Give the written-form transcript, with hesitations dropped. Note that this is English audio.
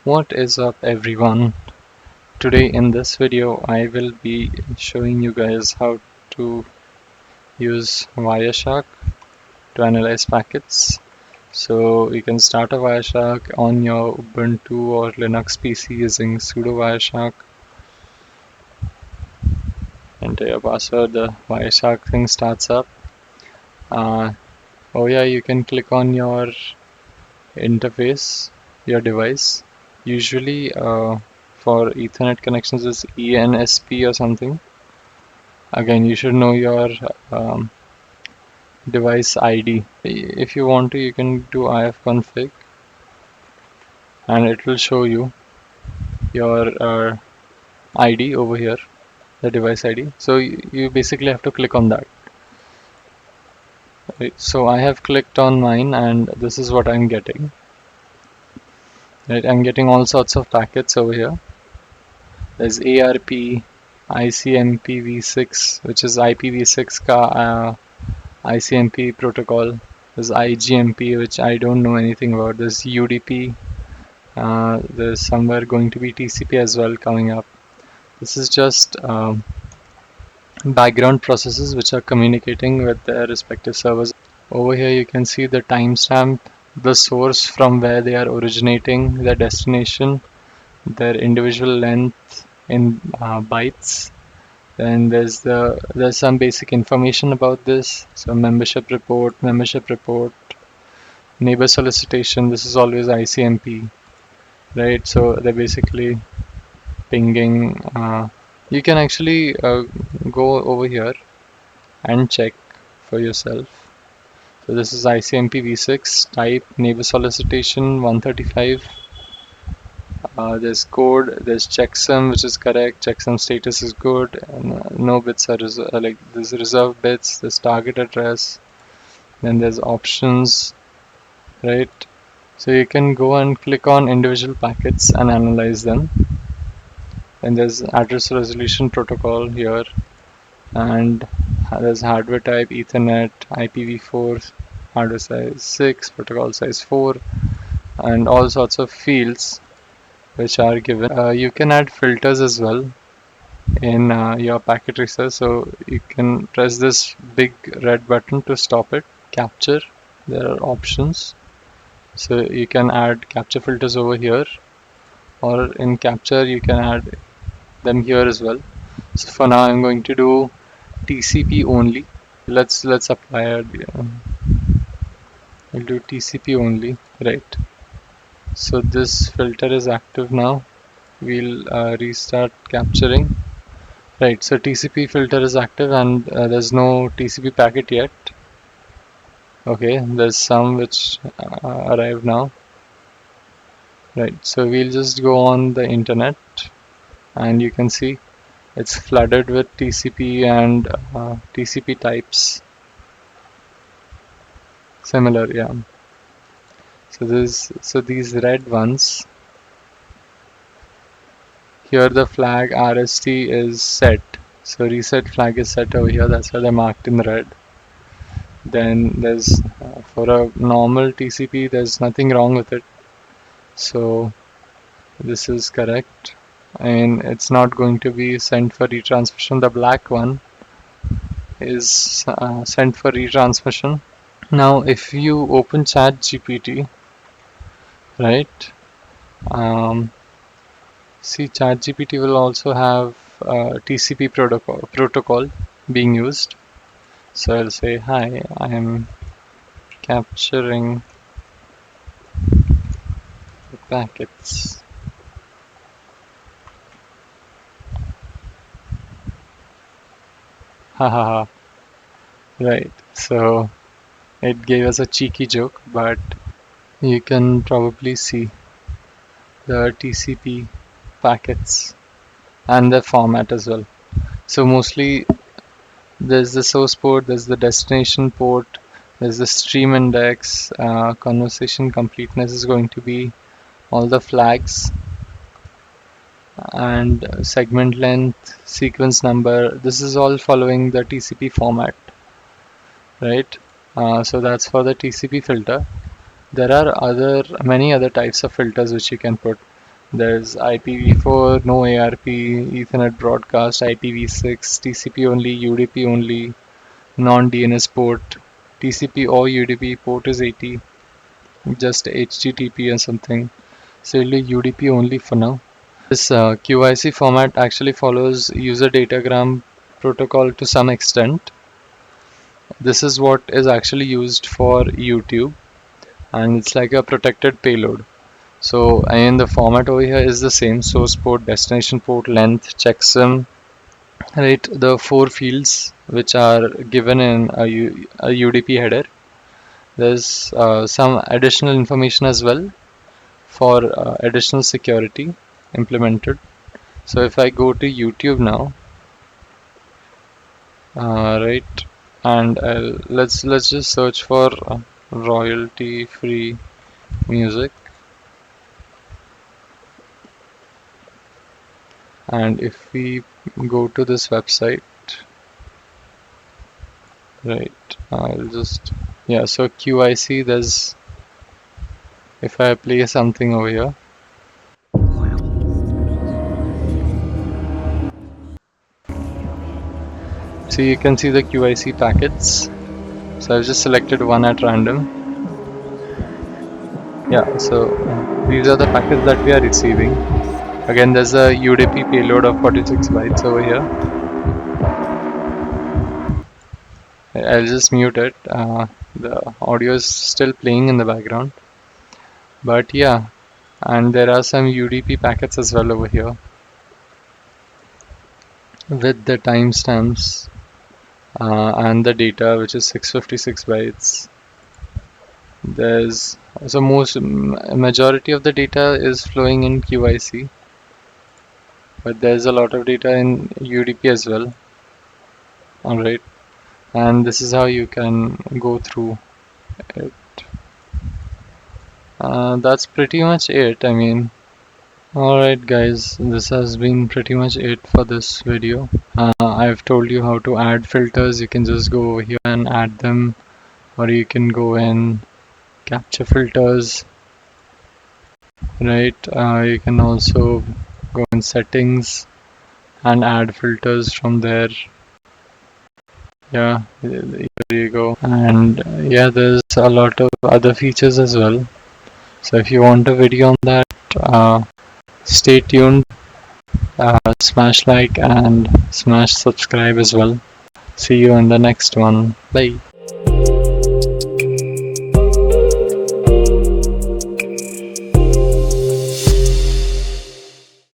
What is up everyone? Today in this video I will be showing you guys how to use WireShark to analyze packets. So you can start a WireShark on your Ubuntu or Linux PC using sudo WireShark. Enter your password, the WireShark thing starts up. Oh yeah, you can click on your interface, your device. Usually for Ethernet connections it's ENSP or something. Again, you should know your um, device ID. If you want to, you can do ifconfig and it will show you your ID over here, the device ID. So you basically have to click on that. Right. So I have clicked on mine and this is what I'm getting. Right, I'm getting all sorts of packets over here. There's ARP, ICMP v6, which is IPv6 ka ICMP protocol. There's IGMP, which I don't know anything about. There's UDP. There's somewhere going to be TCP as well coming up. This is just background processes which are communicating with their respective servers. Over here you can see the timestamp, the source from where they are originating, their destination, their individual length in bytes. Then there's some basic information about this. So membership report, neighbor solicitation. This is always ICMP, right? So they're basically pinging. You can actually go over here and check for yourself. So this is ICMP v6 type neighbor solicitation 135. There's code, there's checksum which is correct, checksum status is good, and no bits are like there's reserved bits, there's target address, then there's options, right? So you can go and click on individual packets and analyze them. And there's address resolution protocol here, and there's hardware type Ethernet, IPv4, hardware size 6, protocol size 4, and all sorts of fields which are given. You can add filters as well in your packet tracer, so you can press this big red button to stop it. Capture, there are options, so you can add capture filters over here, or in capture you can add them here as well. So for now I'm going to do TCP only. Let's apply it. We'll do TCP only, right? So this filter is active now. We'll restart capturing. Right, so TCP filter is active and there's no TCP packet yet. Okay, there's some which arrived now. Right, so we'll just go on the internet and you can see it's flooded with TCP and TCP types. Similar, yeah. So these red ones here, the flag RST is set. So reset flag is set over here. That's why they're marked in red. Then there's for a normal TCP, there's nothing wrong with it. So this is correct, and it's not going to be sent for retransmission. The black one is sent for retransmission. Now if you open ChatGPT, right, see ChatGPT will also have TCP protocol being used. So I'll say, hi, I am capturing the packets. Hahaha. Right, so it gave us a cheeky joke, but you can probably see the TCP packets and the format as well. So mostly there's the source port, there's the destination port, there's the stream index, conversation completeness is going to be all the flags, and segment length, sequence number. This is all following the TCP format, right? So that's for the TCP filter. There are many other types of filters which you can put. There's IPv4, no ARP, Ethernet broadcast, IPv6, TCP only, UDP only, non-DNS port, TCP or UDP port is 80, just HTTP or something. So it'll be UDP only for now. This QIC format actually follows user datagram protocol to some extent. This is what is actually used for YouTube, and it's like a protected payload. So and the format over here is the same: source port, destination port, length, checksum, right? The four fields which are given in a UDP header. There's some additional information as well for additional security implemented. So if I go to YouTube now, right, and let's just search for royalty-free music, and if we go to this website, right, I'll just, yeah, so QIC, there's, if I play something over here, so you can see the QIC packets. So I've just selected one at random. Yeah, so these are the packets that we are receiving. Again, there's a UDP payload of 46 bytes over here. I'll just mute it. The audio is still playing in the background. But yeah, and there are some UDP packets as well over here with the timestamps and the data, which is 656 bytes. There's so majority of the data is flowing in QIC, but there's a lot of data in UDP as well. All right, and this is how you can go through it. That's pretty much it. I mean, alright guys, this has been pretty much it for this video. I've told you how to add filters. You can just go over here and add them, or you can go and capture filters, right? You can also go in settings and add filters from there. Yeah, there you go. And yeah, there's a lot of other features as well. So if you want a video on that, stay tuned. Smash like and smash subscribe as well. See you in the next one. Bye.